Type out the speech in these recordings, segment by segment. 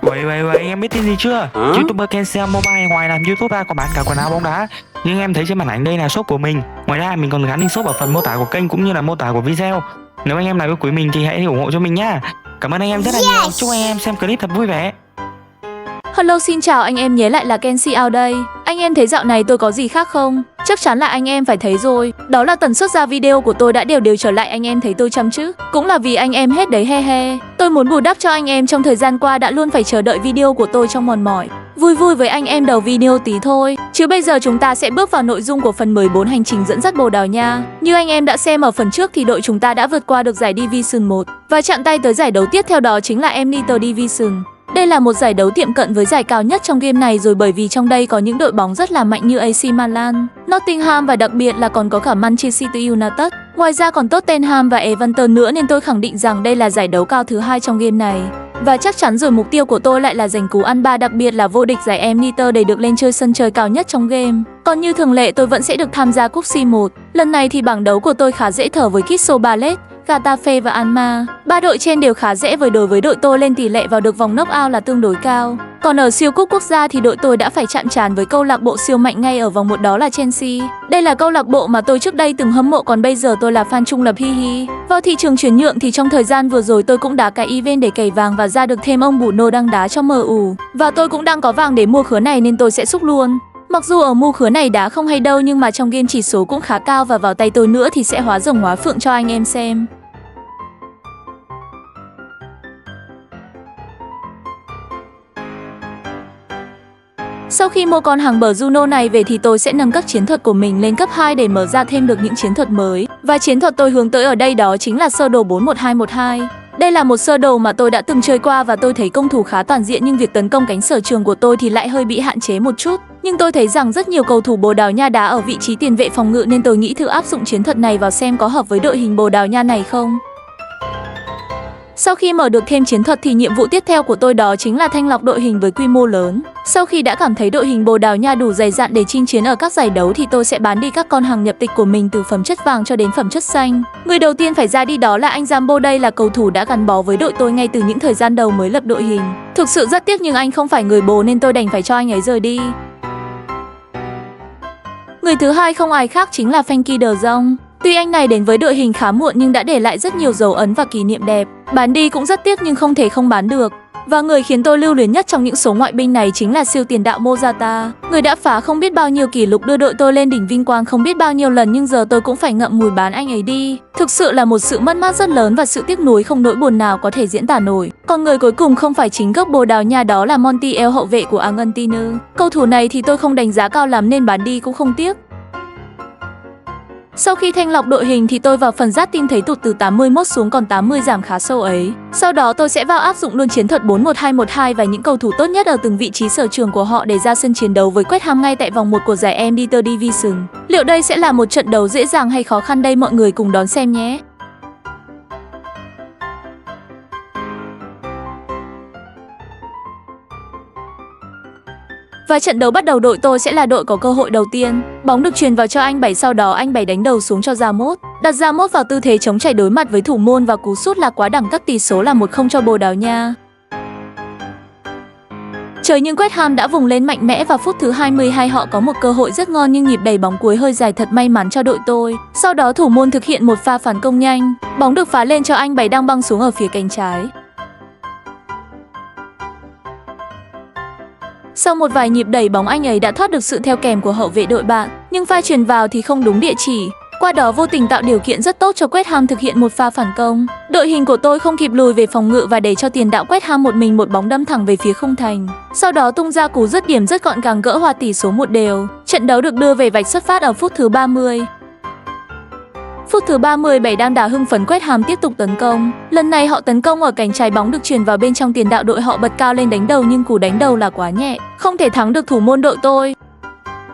Vậy em biết tin gì chưa? YouTuber Kenseo Mobile ngoài làm YouTube ra còn bán cả quần áo bóng đá. Nhưng em thấy trên màn ảnh đây là shop của mình. Ngoài ra mình còn gắn link shop ở phần mô tả của kênh cũng như là mô tả của video. Nếu anh em nào yêu quý mình thì hãy ủng hộ cho mình nhá. Cảm ơn anh em rất là nhiều. Chúc anh em xem clip thật vui vẻ. Hello, xin chào anh em nhé, lại là Kenseo đây. Anh em thấy dạo này tôi có gì khác không? Chắc chắn là anh em phải thấy rồi. Đó là tần suất ra video của tôi đã đều trở lại, anh em thấy tôi chăm chứ? Cũng là vì anh em hết đấy he he. Tôi muốn bù đắp cho anh em trong thời gian qua đã luôn phải chờ đợi video của tôi trong mòn mỏi. Vui vui với anh em đầu video tí thôi. Chứ bây giờ chúng ta sẽ bước vào nội dung của phần 14 hành trình dẫn dắt Bồ Đào Nha. Như anh em đã xem ở phần trước thì đội chúng ta đã vượt qua được giải Division 1 và chạm tay tới giải đấu tiếp theo, đó chính là Elite Division. Đây là một giải đấu tiệm cận với giải cao nhất trong game này rồi, bởi vì trong đây có những đội bóng rất là mạnh như AC Milan, Nottingham và đặc biệt là còn có cả Manchester United. Ngoài ra còn Tottenham và Everton nữa, nên tôi khẳng định rằng đây là giải đấu cao thứ hai trong game này. Và chắc chắn rồi, mục tiêu của tôi lại là giành cú ăn ba, đặc biệt là vô địch giải Elite để được lên chơi sân chơi cao nhất trong game. Còn như thường lệ tôi vẫn sẽ được tham gia cúp C1. Lần này thì bảng đấu của tôi khá dễ thở với Crystal Palace, Getafe và Alma. Ba đội trên đều khá dễ đối với đội tôi, lên tỷ lệ vào được vòng knock-out là tương đối cao. Còn ở siêu cúp quốc gia thì đội tôi đã phải chạm trán với câu lạc bộ siêu mạnh ngay ở vòng 1, đó là Chelsea. Đây là câu lạc bộ mà tôi trước đây từng hâm mộ, còn bây giờ tôi là fan trung lập hi hi. Vào thị trường chuyển nhượng thì trong thời gian vừa rồi tôi cũng đá cái event để cày vàng và ra được thêm ông Bruno đang đá cho MU. Và tôi cũng đang có vàng để mua khứa này nên tôi sẽ xúc luôn. Mặc dù ở mua khứa này đá không hay đâu, nhưng mà trong game chỉ số cũng khá cao và vào tay tôi nữa thì sẽ hóa rồng hóa phượng cho anh em xem. Sau khi mua con hàng bờ Juno này về thì tôi sẽ nâng cấp chiến thuật của mình lên cấp 2 để mở ra thêm được những chiến thuật mới. Và chiến thuật tôi hướng tới ở đây đó chính là sơ đồ 4-1-2-1-2. Đây là một sơ đồ mà tôi đã từng chơi qua và tôi thấy công thủ khá toàn diện, nhưng việc tấn công cánh sở trường của tôi thì lại hơi bị hạn chế một chút. Nhưng tôi thấy rằng rất nhiều cầu thủ Bồ Đào Nha đá ở vị trí tiền vệ phòng ngự, nên tôi nghĩ thử áp dụng chiến thuật này vào xem có hợp với đội hình Bồ Đào Nha này không. Sau khi mở được thêm chiến thuật thì nhiệm vụ tiếp theo của tôi đó chính là thanh lọc đội hình với quy mô lớn. Sau khi đã cảm thấy đội hình Bồ Đào Nha đủ dày dặn để chinh chiến ở các giải đấu thì tôi sẽ bán đi các con hàng nhập tịch của mình từ phẩm chất vàng cho đến phẩm chất xanh. Người đầu tiên phải ra đi đó là anh Jambo, đây là cầu thủ đã gắn bó với đội tôi ngay từ những thời gian đầu mới lập đội hình. Thực sự rất tiếc nhưng anh không phải người Bồ nên tôi đành phải cho anh ấy rời đi. Người thứ hai không ai khác chính là Frenkie de Jong. Tuy anh này đến với đội hình khá muộn nhưng đã để lại rất nhiều dấu ấn và kỷ niệm đẹp. Bán đi cũng rất tiếc nhưng không thể không bán được. Và người khiến tôi lưu luyến nhất trong những số ngoại binh này chính là siêu tiền đạo Morata. Người đã phá không biết bao nhiêu kỷ lục, đưa đội tôi lên đỉnh vinh quang không biết bao nhiêu lần, nhưng giờ tôi cũng phải ngậm ngùi bán anh ấy đi. Thực sự là một sự mất mát rất lớn và sự tiếc nuối không nỗi buồn nào có thể diễn tả nổi. Còn người cuối cùng không phải chính gốc Bồ Đào Nha, đó là Montiel, hậu vệ của Argentina. Cầu thủ này thì tôi không đánh giá cao lắm nên bán đi cũng không tiếc. Sau khi thanh lọc đội hình thì tôi vào phần dắt tin thấy tụt từ 81 xuống còn 80, giảm khá sâu ấy. Sau đó tôi sẽ vào áp dụng luôn chiến thuật 4-1-2-1-2 và những cầu thủ tốt nhất ở từng vị trí sở trường của họ để ra sân chiến đấu với West Ham ngay tại vòng 1 của giải Elite Division. Liệu đây sẽ là một trận đấu dễ dàng hay khó khăn đây, mọi người cùng đón xem nhé. Và trận đấu bắt đầu, đội tôi sẽ là đội có cơ hội đầu tiên. Bóng được truyền vào cho anh Bảy, sau đó anh Bảy đánh đầu xuống cho Ramos. Đặt Ramos vào tư thế chống chạy đối mặt với thủ môn và cú sút là quá đẳng cấp, tỷ số là 1-0 cho Bồ Đào Nha. Trời, nhưng West Ham đã vùng lên mạnh mẽ và phút thứ 22 họ có một cơ hội rất ngon nhưng nhịp đẩy bóng cuối hơi dài, thật may mắn cho đội tôi. Sau đó thủ môn thực hiện một pha phản công nhanh. Bóng được phá lên cho anh Bảy đang băng xuống ở phía cánh trái. Sau một vài nhịp đẩy bóng, anh ấy đã thoát được sự theo kèm của hậu vệ đội bạn, nhưng pha chuyền vào thì không đúng địa chỉ. Qua đó vô tình tạo điều kiện rất tốt cho West Ham thực hiện một pha phản công. Đội hình của tôi không kịp lùi về phòng ngự và để cho tiền đạo West Ham một mình một bóng đâm thẳng về phía khung thành. Sau đó tung ra cú dứt điểm rất gọn gàng gỡ hòa tỷ số 1-1. Trận đấu được đưa về vạch xuất phát ở phút thứ 30. Phút thứ 37 đang đá hưng phấn, West Ham tiếp tục tấn công. Lần này họ tấn công ở cánh trái, bóng được truyền vào bên trong, tiền đạo đội họ bật cao lên đánh đầu nhưng cú đánh đầu là quá nhẹ, không thể thắng được thủ môn đội tôi.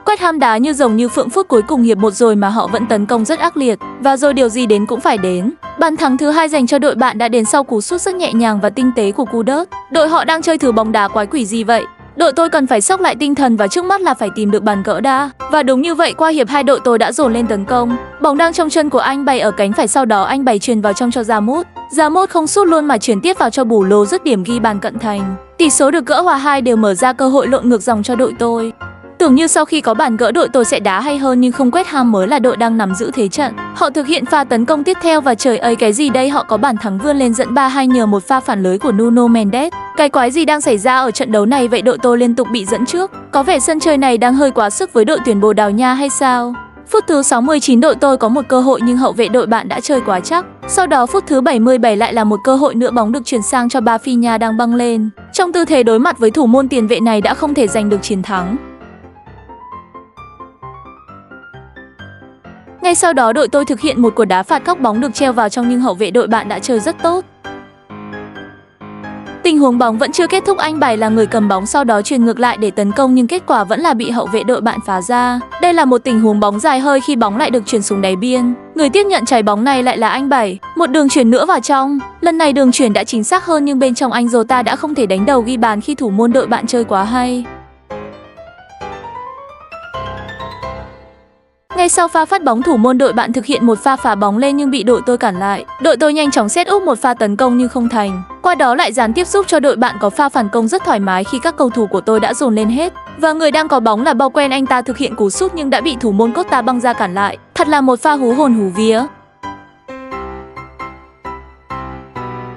West Ham đá như rồng như phượng, phút cuối cùng hiệp 1 rồi mà họ vẫn tấn công rất ác liệt. Và rồi điều gì đến cũng phải đến. Bàn thắng thứ 2 dành cho đội bạn đã đến sau cú sút rất nhẹ nhàng và tinh tế của Kudus. Đội họ đang chơi thứ bóng đá quái quỷ gì vậy? Đội tôi cần phải sốc lại tinh thần và trước mắt là phải tìm được bàn gỡ đã. Và đúng như vậy, qua hiệp 2 đội tôi đã dồn lên tấn công. Bóng đang trong chân của anh Bày ở cánh phải, sau đó anh Bày truyền vào trong cho Ramos. Ramos không sút luôn mà chuyển tiếp vào cho Bù Lô, dứt điểm ghi bàn cận thành. Tỷ số được gỡ hòa 2-2 mở ra cơ hội lộn ngược dòng cho đội tôi. Tưởng như sau khi có bàn gỡ đội tôi sẽ đá hay hơn nhưng không, West Ham mới là đội đang nắm giữ thế trận. Họ thực hiện pha tấn công tiếp theo và trời ơi cái gì đây, họ có bàn thắng vươn lên dẫn 3-2 nhờ một pha phản lưới của Nuno Mendes. Cái quái gì đang xảy ra ở trận đấu này vậy, đội tôi liên tục bị dẫn trước. Có vẻ sân chơi này đang hơi quá sức với đội tuyển Bồ Đào Nha hay sao? Phút thứ 69 đội tôi có một cơ hội nhưng hậu vệ đội bạn đã chơi quá chắc. Sau đó phút thứ 77 lại là một cơ hội nữa, bóng được chuyển sang cho Rafinha đang băng lên. Trong tư thế đối mặt với thủ môn tiền vệ này đã không thể giành được chiến thắng. Ngay sau đó đội tôi thực hiện một cuộc đá phạt góc, bóng được treo vào trong nhưng hậu vệ đội bạn đã chơi rất tốt. Tình huống bóng vẫn chưa kết thúc, anh Bảy là người cầm bóng sau đó chuyền ngược lại để tấn công nhưng kết quả vẫn là bị hậu vệ đội bạn phá ra. Đây là một tình huống bóng dài hơi khi bóng lại được chuyển xuống đáy biên. Người tiếp nhận trái bóng này lại là anh Bảy. Một đường chuyền nữa vào trong. Lần này đường chuyền đã chính xác hơn nhưng bên trong anh Jota đã không thể đánh đầu ghi bàn khi thủ môn đội bạn chơi quá hay. Ngay sau pha phát bóng, thủ môn đội bạn thực hiện một pha phá bóng lên nhưng bị đội tôi cản lại. Đội tôi nhanh chóng set up một pha tấn công nhưng không thành. Qua đó lại gián tiếp giúp cho đội bạn có pha phản công rất thoải mái khi các cầu thủ của tôi đã dồn lên hết. Và người đang có bóng là Bowen, anh ta thực hiện cú sút nhưng đã bị thủ môn Costa băng ra cản lại. Thật là một pha hú hồn hú vía.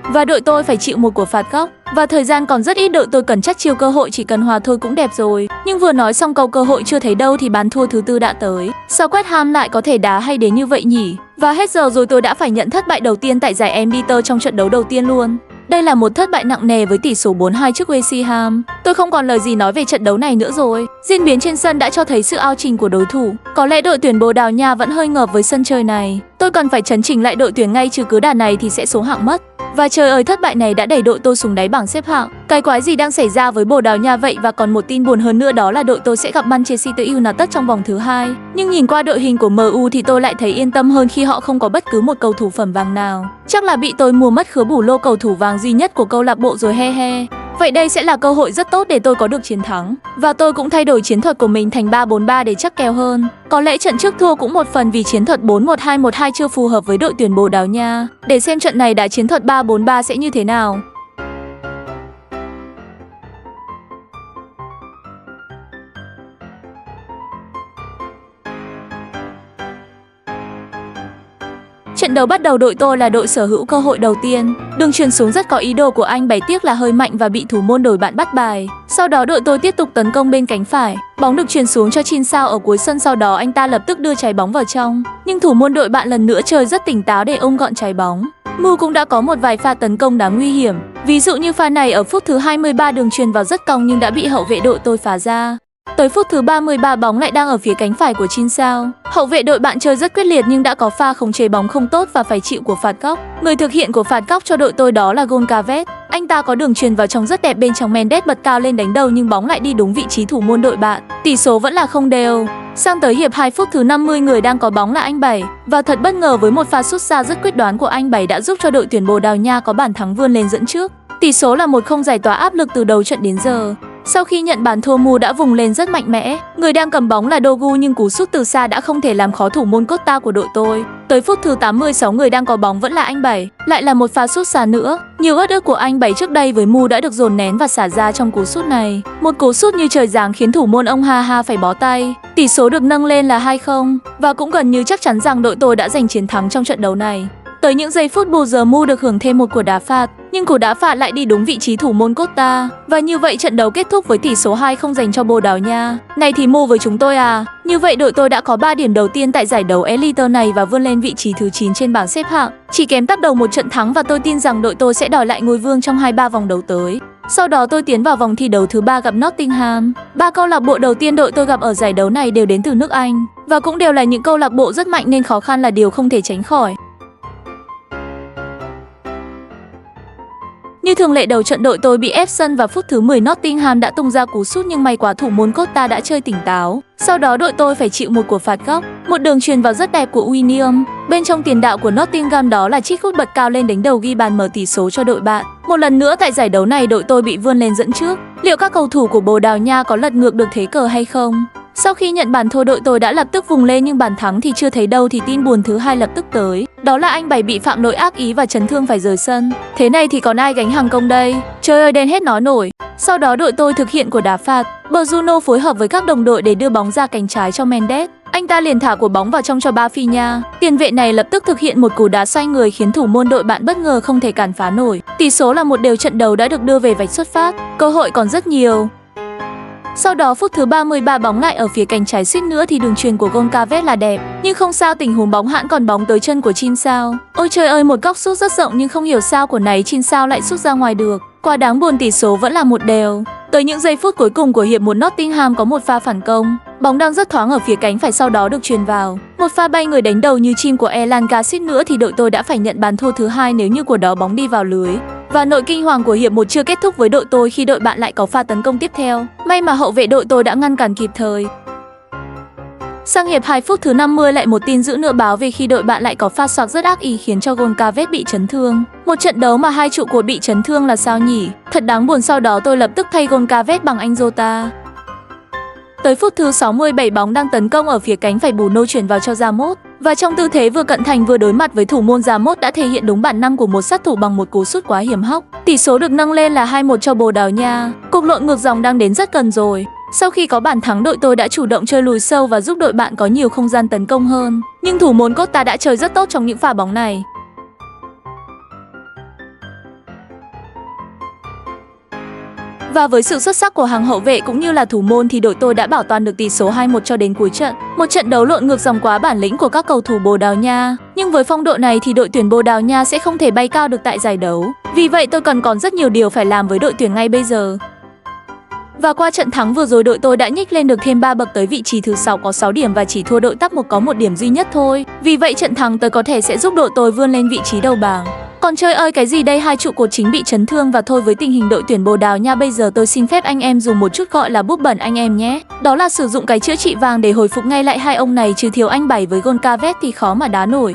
Và đội tôi phải chịu một cuộc phạt góc. Và thời gian còn rất ít, đội tôi cần chắc chiêu cơ hội, chỉ cần hòa thôi cũng đẹp rồi. Nhưng vừa nói xong câu cơ hội chưa thấy đâu thì bàn thua thứ tư đã tới. Sao West Ham lại có thể đá hay đến như vậy nhỉ? Và hết giờ rồi, tôi đã phải nhận thất bại đầu tiên tại giải Embitter trong trận đấu đầu tiên luôn. Đây là một thất bại nặng nề với tỷ số 4-2 trước West Ham. Tôi không còn lời gì nói về trận đấu này nữa rồi. Diễn biến trên sân đã cho thấy sự ao trình của đối thủ. Có lẽ đội tuyển Bồ Đào Nha vẫn hơi ngợp với sân chơi này. Tôi cần phải chấn chỉnh lại đội tuyển ngay, chứ cứ đà này thì sẽ xuống hạng mất. Và trời ơi, thất bại này đã đẩy đội tôi xuống đáy bảng xếp hạng. Cái quái gì đang xảy ra với Bồ Đào Nha vậy? Và còn một tin buồn hơn nữa, đó là đội tôi sẽ gặp Manchester United trong vòng thứ 2. Nhưng nhìn qua đội hình của MU thì tôi lại thấy yên tâm hơn khi họ không có bất cứ một cầu thủ phẩm vàng nào. Chắc là bị tôi mua mất khứa bù lô cầu thủ vàng duy nhất của câu lạc bộ rồi, he he. Vậy đây sẽ là cơ hội rất tốt để tôi có được chiến thắng. Và tôi cũng thay đổi chiến thuật của mình thành 3-4-3 để chắc kèo hơn. Có lẽ trận trước thua cũng một phần vì chiến thuật 4-1-2-1-2 chưa phù hợp với đội tuyển Bồ Đào Nha. Để xem trận này đá chiến thuật 3-4-3 sẽ như thế nào. Trận đấu bắt đầu, đội tôi là đội sở hữu cơ hội đầu tiên. Đường chuyền xuống rất có ý đồ của anh Bảy, tiếc là hơi mạnh và bị thủ môn đội bạn bắt bài. Sau đó đội tôi tiếp tục tấn công bên cánh phải. Bóng được chuyền xuống cho Chin Sao ở cuối sân, sau đó anh ta lập tức đưa trái bóng vào trong. Nhưng thủ môn đội bạn lần nữa chơi rất tỉnh táo để ôm gọn trái bóng. Mu cũng đã có một vài pha tấn công đáng nguy hiểm. Ví dụ như pha này ở phút thứ 23, đường chuyền vào rất cong nhưng đã bị hậu vệ đội tôi phá ra. Tới phút thứ 33, bóng lại đang ở phía cánh phải của Chin Sao. Hậu vệ đội bạn chơi rất quyết liệt nhưng đã có pha khống chế bóng không tốt và phải chịu cuộc phạt góc. Người thực hiện cuộc phạt góc cho đội tôi đó là Goncalves. Anh ta có đường chuyền vào trong rất đẹp, bên trong Mendes bật cao lên đánh đầu nhưng bóng lại đi đúng vị trí thủ môn đội bạn. Tỷ số vẫn là không đều. Sang tới hiệp 2, phút thứ 50, người đang có bóng là anh Bảy. Và thật bất ngờ với một pha sút xa rất quyết đoán của anh Bảy đã giúp cho đội tuyển Bồ Đào Nha có bàn thắng vươn lên dẫn trước. Tỷ số là 1-0, giải tỏa áp lực từ đầu trận đến giờ. Sau khi nhận bàn thua, Mu đã vùng lên rất mạnh mẽ. Người đang cầm bóng là Dogu nhưng cú sút từ xa đã không thể làm khó thủ môn Costa của đội tôi. Tới phút thứ 86, người đang có bóng vẫn là anh Bảy. Lại là một pha sút xa nữa. Nhiều ớt ức của anh Bảy trước đây với Mu đã được dồn nén và xả ra trong cú sút này. Một cú sút như trời giáng khiến thủ môn ông Ha phải bó tay. Tỷ số được nâng lên là 2-0 và cũng gần như chắc chắn rằng đội tôi đã giành chiến thắng trong trận đấu này. Tới những giây phút bù giờ, Mu được hưởng thêm một quả đá phạt, nhưng cú đá phạt lại đi đúng vị trí thủ môn Costa. Và như vậy trận đấu kết thúc với tỷ số 2-0 dành cho Bồ Đào Nha. Này thì Mu với chúng tôi à. Như vậy đội tôi đã có 3 điểm đầu tiên tại giải đấu Elite này và vươn lên vị trí thứ 9 trên bảng xếp hạng. Chỉ kém tắp đầu một trận thắng và tôi tin rằng đội tôi sẽ đòi lại ngôi vương trong 2-3 vòng đấu tới. Sau đó tôi tiến vào vòng thi đấu thứ 3 gặp Nottingham. 3 câu lạc bộ đầu tiên đội tôi gặp ở giải đấu này đều đến từ nước Anh và cũng đều là những câu lạc bộ rất mạnh nên khó khăn là điều không thể tránh khỏi. Như thường lệ, đầu trận đội tôi bị ép sân và phút thứ 10 Nottingham đã tung ra cú sút nhưng may quá thủ môn Costa đã chơi tỉnh táo. Sau đó đội tôi phải chịu một cuộc phạt góc. Một đường chuyền vào rất đẹp của William. Bên trong tiền đạo của Nottingham đó là Chickwood bật cao lên đánh đầu ghi bàn mở tỷ số cho đội bạn. Một lần nữa tại giải đấu này đội tôi bị vươn lên dẫn trước. Liệu các cầu thủ của Bồ Đào Nha có lật ngược được thế cờ hay không? Sau khi nhận bàn thua, đội tôi đã lập tức vùng lên nhưng bàn thắng thì chưa thấy đâu thì tin buồn thứ 2 lập tức tới. Đó là anh Bảy bị phạm lỗi ác ý và chấn thương phải rời sân. Thế này thì còn ai gánh hàng công đây? Trời ơi, đen hết nói nổi. Sau đó đội tôi thực hiện quả đá phạt. Bruno phối hợp với các đồng đội để đưa bóng ra cánh trái cho Mendes. Anh ta liền thả quả bóng vào trong cho Rafinha. Tiền vệ này lập tức thực hiện một cú đá xoay người khiến thủ môn đội bạn bất ngờ không thể cản phá nổi. Tỷ số là 1-1, trận đấu đã được đưa về vạch xuất phát. Cơ hội còn rất nhiều. Sau đó phút thứ 33 bóng lại ở phía cánh trái, suýt nữa thì đường chuyền của Goncalves là đẹp. Nhưng không sao, tình huống bóng hãn còn bóng tới chân của Chinsao. Ôi trời ơi, một góc sút rất rộng nhưng không hiểu sao của này Chinsao lại sút ra ngoài được. Quá đáng buồn, tỷ số vẫn là 1-1. Tới những giây phút cuối cùng của hiệp 1, Nottingham có một pha phản công. Bóng đang rất thoáng ở phía cánh phải, sau đó được chuyền vào. Một pha bay người đánh đầu như chim của Elanga, suýt nữa thì đội tôi đã phải nhận bàn thua thứ hai nếu như quả đó bóng đi vào lưới. Và nội kinh hoàng của hiệp 1 chưa kết thúc với đội tôi khi đội bạn lại có pha tấn công tiếp theo. May mà hậu vệ đội tôi đã ngăn cản kịp thời. Sang hiệp 2 phút thứ 50 lại một tin dữ nữa báo về khi đội bạn lại có pha xoạc rất ác ý khiến cho Goncalves bị chấn thương. Một trận đấu mà hai trụ cột bị chấn thương là sao nhỉ? Thật đáng buồn. Sau đó tôi lập tức thay Goncalves bằng anh Jota. Tới phút thứ 67 bóng đang tấn công ở phía cánh phải, Bruno chuyển vào cho Ramos. Và trong tư thế vừa cận thành vừa đối mặt với thủ môn, Ramos đã thể hiện đúng bản năng của một sát thủ bằng một cú sút quá hiểm hóc. Tỷ số được nâng lên là 2-1 cho Bồ Đào Nha. Cuộc lội ngược dòng đang đến rất gần rồi. Sau khi có bàn thắng, đội tôi đã chủ động chơi lùi sâu và giúp đội bạn có nhiều không gian tấn công hơn. Nhưng thủ môn Costa đã chơi rất tốt trong những pha bóng này. Và với sự xuất sắc của hàng hậu vệ cũng như là thủ môn thì đội tôi đã bảo toàn được tỷ số 2-1 cho đến cuối trận. Một trận đấu lộn ngược dòng quá bản lĩnh của các cầu thủ Bồ Đào Nha. Nhưng với phong độ này thì đội tuyển Bồ Đào Nha sẽ không thể bay cao được tại giải đấu. Vì vậy tôi còn rất nhiều điều phải làm với đội tuyển ngay bây giờ. Và qua trận thắng vừa rồi, đội tôi đã nhích lên được thêm 3 bậc tới vị trí thứ 6 có 6 điểm và chỉ thua đội top 1 có 1 điểm duy nhất thôi. Vì vậy trận thắng tới có thể sẽ giúp đội tôi vươn lên vị trí đầu bảng. Còn trời ơi cái gì đây, hai trụ cột chính bị chấn thương. Và thôi, với tình hình đội tuyển Bồ Đào Nha bây giờ tôi xin phép anh em dùng một chút gọi là búp bẩn anh em nhé. Đó là sử dụng cái chữa trị vàng để hồi phục ngay lại hai ông này, chứ thiếu anh Bảy với Goncalves thì khó mà đá nổi.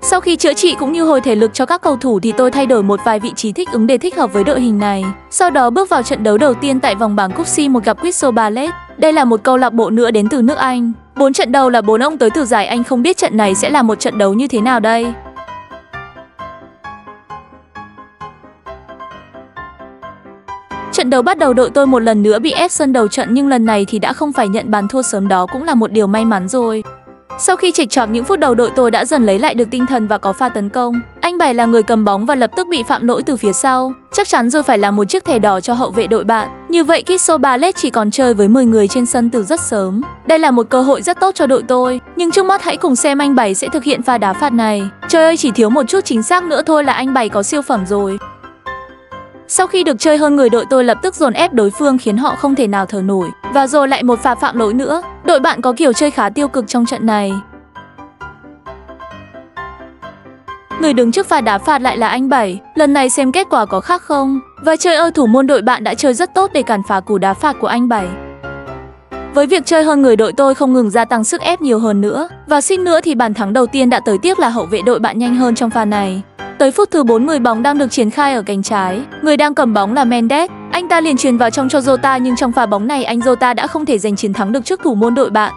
Sau khi chữa trị cũng như hồi thể lực cho các cầu thủ thì tôi thay đổi một vài vị trí thích ứng để thích hợp với đội hình này. Sau đó bước vào trận đấu đầu tiên tại vòng bảng cúp C1 gặp Crystal Palace. Đây là một câu lạc bộ nữa đến từ nước Anh. 4 trận đầu là 4 ông tới từ giải Anh, không biết trận này sẽ là một trận đấu như thế nào đây. Trận đấu bắt đầu, đội tôi một lần nữa bị ép sân đầu trận nhưng lần này thì đã không phải nhận bàn thua sớm, đó cũng là một điều may mắn rồi. Sau khi chệch choạc những phút đầu, đội tôi đã dần lấy lại được tinh thần và có pha tấn công. Anh Bảy là người cầm bóng và lập tức bị phạm lỗi từ phía sau. Chắc chắn rồi, phải là một chiếc thẻ đỏ cho hậu vệ đội bạn. Như vậy Crystal Palace chỉ còn chơi với 10 người trên sân từ rất sớm. Đây là một cơ hội rất tốt cho đội tôi. Nhưng trước mắt hãy cùng xem anh Bảy sẽ thực hiện pha đá phạt này. Trời ơi, chỉ thiếu một chút chính xác nữa thôi là anh Bảy có siêu phẩm rồi. Sau khi được chơi hơn người, đội tôi lập tức dồn ép đối phương khiến họ không thể nào thở nổi. Và rồi lại một pha phạm lỗi nữa. Đội bạn có kiểu chơi khá tiêu cực trong trận này. Người đứng trước pha đá phạt lại là anh Bảy. Lần này xem kết quả có khác không. Và trời ơi, thủ môn đội bạn đã chơi rất tốt để cản phá cú đá phạt của anh Bảy. Với việc chơi hơn người, đội tôi không ngừng gia tăng sức ép nhiều hơn nữa. Và suýt nữa thì bàn thắng đầu tiên đã tới, tiếc là hậu vệ đội bạn nhanh hơn trong pha này. Tới phút thứ 40 bóng đang được triển khai ở cánh trái. Người đang cầm bóng là Mendes. Anh ta liền chuyền vào trong cho Jota nhưng trong pha bóng này anh Jota đã không thể giành chiến thắng được trước thủ môn đội bạn.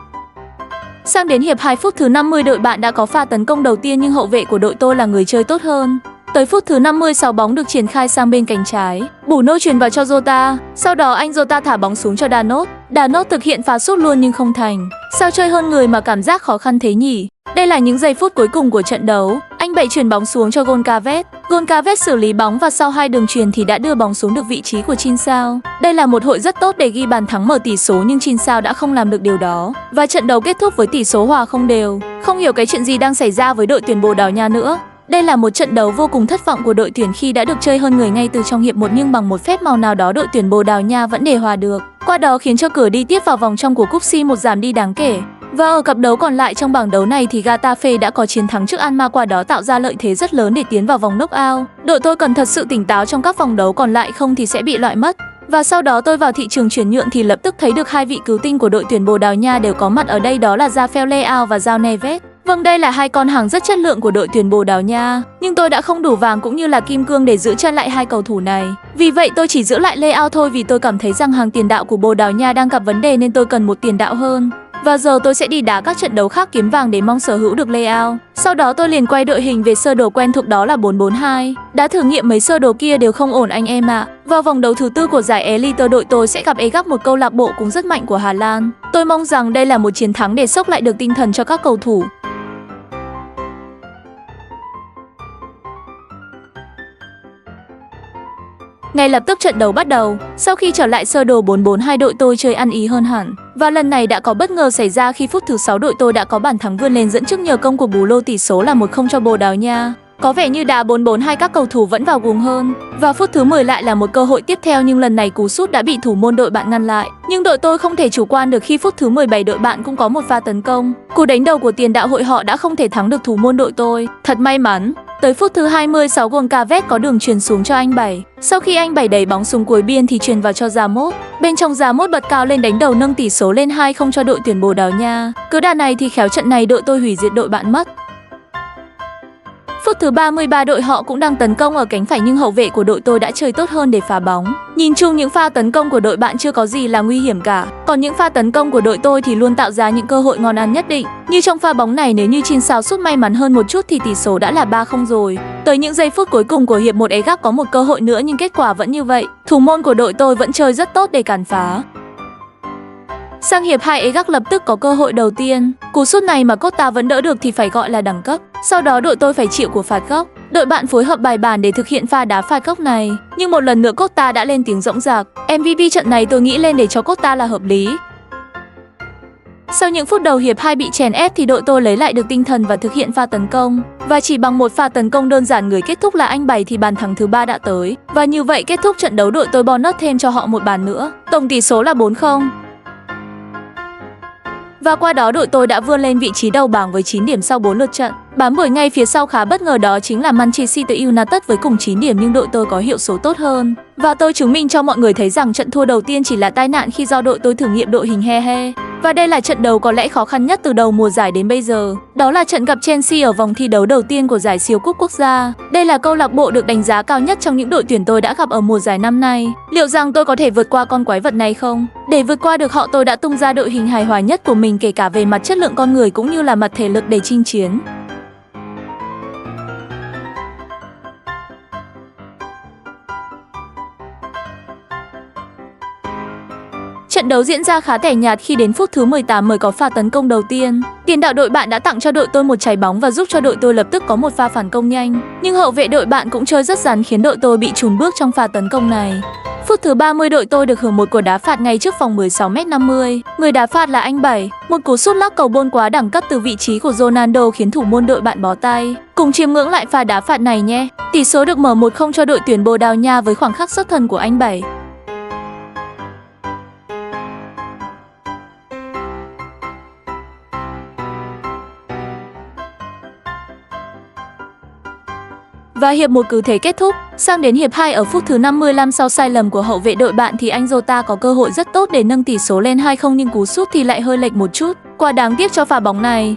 Sang đến hiệp 2 phút thứ 50, đội bạn đã có pha tấn công đầu tiên nhưng hậu vệ của đội tôi là người chơi tốt hơn. Tới phút thứ 56 bóng được triển khai sang bên cánh trái. Bruno chuyền vào cho Jota. Sau đó anh Jota thả bóng xuống cho Danot. Danot thực hiện pha sút luôn nhưng không thành. Sao chơi hơn người mà cảm giác khó khăn thế nhỉ? Đây là những giây phút cuối cùng của trận đấu. Anh Bảy chuyền bóng xuống cho Goncalves. Goncalves xử lý bóng và sau 2 đường chuyền thì đã đưa bóng xuống được vị trí của Chinsao. Đây là một hội rất tốt để ghi bàn thắng mở tỷ số nhưng Chinsao đã không làm được điều đó. Và trận đấu kết thúc với tỷ số hòa không đều. Không hiểu cái chuyện gì đang xảy ra với đội tuyển Bồ Đào Nha nữa. Đây là một trận đấu vô cùng thất vọng của đội tuyển khi đã được chơi hơn người ngay từ trong hiệp 1 nhưng bằng một phép màu nào đó đội tuyển Bồ Đào Nha vẫn để hòa được. Qua đó khiến cho cửa đi tiếp vào vòng trong của cúp C1 giảm đi đáng kể. Và ở cặp đấu còn lại trong bảng đấu này thì Getafe đã có chiến thắng trước Alma, qua đó tạo ra lợi thế rất lớn để tiến vào vòng knock-out. Đội tôi cần thật sự tỉnh táo trong các vòng đấu còn lại không thì sẽ bị loại mất. Và sau đó tôi vào thị trường chuyển nhượng thì lập tức thấy được hai vị cứu tinh của đội tuyển Bồ Đào Nha đều có mặt ở đây, đó là Rafael Leao và João Neves. Vâng, đây là hai con hàng rất chất lượng của đội tuyển Bồ Đào Nha. Nhưng tôi đã không đủ vàng cũng như là kim cương để giữ chân lại hai cầu thủ này. Vì vậy tôi chỉ giữ lại Leao thôi, vì tôi cảm thấy rằng hàng tiền đạo của Bồ Đào Nha đang gặp vấn đề nên tôi cần một tiền đạo hơn. Và giờ tôi sẽ đi đá các trận đấu khác kiếm vàng để mong sở hữu được layout. Sau đó tôi liền quay đội hình về sơ đồ quen thuộc, đó là 442. Đã thử nghiệm mấy sơ đồ kia đều không ổn anh em ạ. Vào vòng đấu thứ tư của giải Elite, đội tôi sẽ gặp Ajax, một câu lạc bộ cũng rất mạnh của Hà Lan. Tôi mong rằng đây là một chiến thắng để sốc lại được tinh thần cho các cầu thủ. Ngay lập tức trận đấu bắt đầu. Sau khi trở lại sơ đồ 442, đội tôi chơi ăn ý hơn hẳn. Và lần này đã có bất ngờ xảy ra khi phút thứ 6 đội tôi đã có bàn thắng vươn lên dẫn trước nhờ công của Bù Lô, tỷ số là 1-0 cho Bồ Đào Nha. Có vẻ như đá 4-4-2 các cầu thủ vẫn vào guồng hơn. Và phút thứ 10 lại là một cơ hội tiếp theo, nhưng lần này cú sút đã bị thủ môn đội bạn ngăn lại. Nhưng đội tôi không thể chủ quan được khi phút thứ 17 đội bạn cũng có một pha tấn công. Cú đánh đầu của tiền đạo hội họ đã không thể thắng được thủ môn đội tôi. Thật may mắn. Tới phút thứ 26, Goncalves có đường chuyền xuống cho anh Bảy. Sau khi anh Bảy đẩy bóng xuống cuối biên thì chuyền vào cho Ramos. Bên trong Ramos bật cao lên đánh đầu nâng tỷ số lên 2-0 cho đội tuyển Bồ Đào Nha. Cứ đà này thì khéo trận này đội tôi hủy diệt đội bạn mất. Phút thứ 33, đội họ cũng đang tấn công ở cánh phải nhưng hậu vệ của đội tôi đã chơi tốt hơn để phá bóng. Nhìn chung những pha tấn công của đội bạn chưa có gì là nguy hiểm cả. Còn những pha tấn công của đội tôi thì luôn tạo ra những cơ hội ngon ăn nhất định. Như trong pha bóng này, nếu như Chin Sao sút may mắn hơn một chút thì tỷ số đã là 3-0 rồi. Tới những giây phút cuối cùng của hiệp 1, Ajax có một cơ hội nữa nhưng kết quả vẫn như vậy. Thủ môn của đội tôi vẫn chơi rất tốt để cản phá. Sang hiệp 2, Ajax lập tức có cơ hội đầu tiên. Cú sút này mà Costa vẫn đỡ được thì phải gọi là đẳng cấp. Sau đó đội tôi phải chịu của phạt góc. Đội bạn phối hợp bài bản để thực hiện pha đá phạt góc này. Nhưng một lần nữa Costa đã lên tiếng rõng rạc. MVP trận này tôi nghĩ lên để cho Costa là hợp lý. Sau những phút đầu hiệp 2 bị chèn ép thì đội tôi lấy lại được tinh thần và thực hiện pha tấn công. Và chỉ bằng một pha tấn công đơn giản người kết thúc là anh Bảy thì bàn thắng thứ 3 đã tới. Và như vậy kết thúc trận đấu, đội tôi bonus thêm cho họ một bàn nữa. Tổng tỷ số là 4-0. Và qua đó đội tôi đã vươn lên vị trí đầu bảng với 9 điểm sau 4 lượt trận. Bám đuổi ngay phía sau khá bất ngờ đó chính là Manchester United với cùng 9 điểm nhưng đội tôi có hiệu số tốt hơn. Và tôi chứng minh cho mọi người thấy rằng trận thua đầu tiên chỉ là tai nạn khi do đội tôi thử nghiệm đội hình he. Và đây là trận đấu có lẽ khó khăn nhất từ đầu mùa giải đến bây giờ. Đó là trận gặp Chelsea ở vòng thi đấu đầu tiên của giải siêu cúp quốc gia. Đây là câu lạc bộ được đánh giá cao nhất trong những đội tuyển tôi đã gặp ở mùa giải năm nay. Liệu rằng tôi có thể vượt qua con quái vật này không? Để vượt qua được họ, tôi đã tung ra đội hình hài hòa nhất của mình kể cả về mặt chất lượng con người cũng như là mặt thể lực để chinh chiến. Trận đấu diễn ra khá tẻ nhạt khi đến phút thứ 18 mới có pha tấn công đầu tiên. Tiền đạo đội bạn đã tặng cho đội tôi một trái bóng và giúp cho đội tôi lập tức có một pha phản công nhanh. Nhưng hậu vệ đội bạn cũng chơi rất rắn khiến đội tôi bị chùn bước trong pha tấn công này. Phút thứ 30 đội tôi được hưởng một quả đá phạt ngay trước vòng 16m50. Người đá phạt là anh Bảy. Một cú sút lắc cầu bôn quá đẳng cấp từ vị trí của Ronaldo khiến thủ môn đội bạn bó tay. Cùng chiêm ngưỡng lại pha đá phạt này nhé. Tỷ số được mở 1-0 cho đội tuyển Bồ Đào Nha với khoảng khắc xuất thần của anh Bảy. Và hiệp 1 cứ thế kết thúc. Sang đến hiệp 2 ở phút thứ 55 sau sai lầm của hậu vệ đội bạn thì anh Jota có cơ hội rất tốt để nâng tỷ số lên 2-0 nhưng cú sút thì lại hơi lệch một chút. Quá đáng tiếc cho pha bóng này.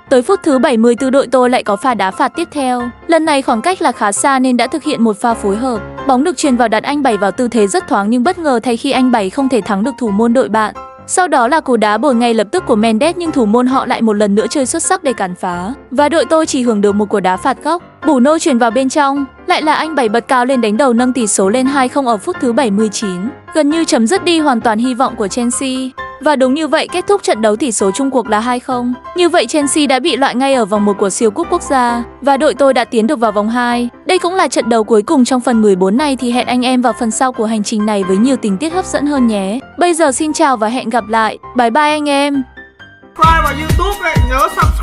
Tới phút thứ 74 đội tôi lại có pha đá phạt tiếp theo. Lần này khoảng cách là khá xa nên đã thực hiện một pha phối hợp. Bóng được chuyền vào đặt anh Bảy vào tư thế rất thoáng nhưng bất ngờ thay khi anh Bảy không thể thắng được thủ môn đội bạn. Sau đó là cú đá bồi ngay lập tức của Mendes nhưng thủ môn họ lại một lần nữa chơi xuất sắc để cản phá. Và đội tôi chỉ hưởng được một quả đá phạt góc. Bruno chuyền vào bên trong, lại là anh Bảy bật cao lên đánh đầu nâng tỷ số lên 2-0 ở phút thứ 79. Gần như chấm dứt đi hoàn toàn hy vọng của Chelsea. Và đúng như vậy kết thúc trận đấu tỷ số chung cuộc là 2-0. Như vậy Chelsea đã bị loại ngay ở vòng 1 của siêu cúp quốc gia và đội tôi đã tiến được vào vòng 2. Đây cũng là trận đấu cuối cùng trong phần 14 này thì hẹn anh em vào phần sau của hành trình này với nhiều tình tiết hấp dẫn hơn nhé. Bây giờ xin chào và hẹn gặp lại. Bye bye anh em. Subscribe vào YouTube ấy, nhớ subscribe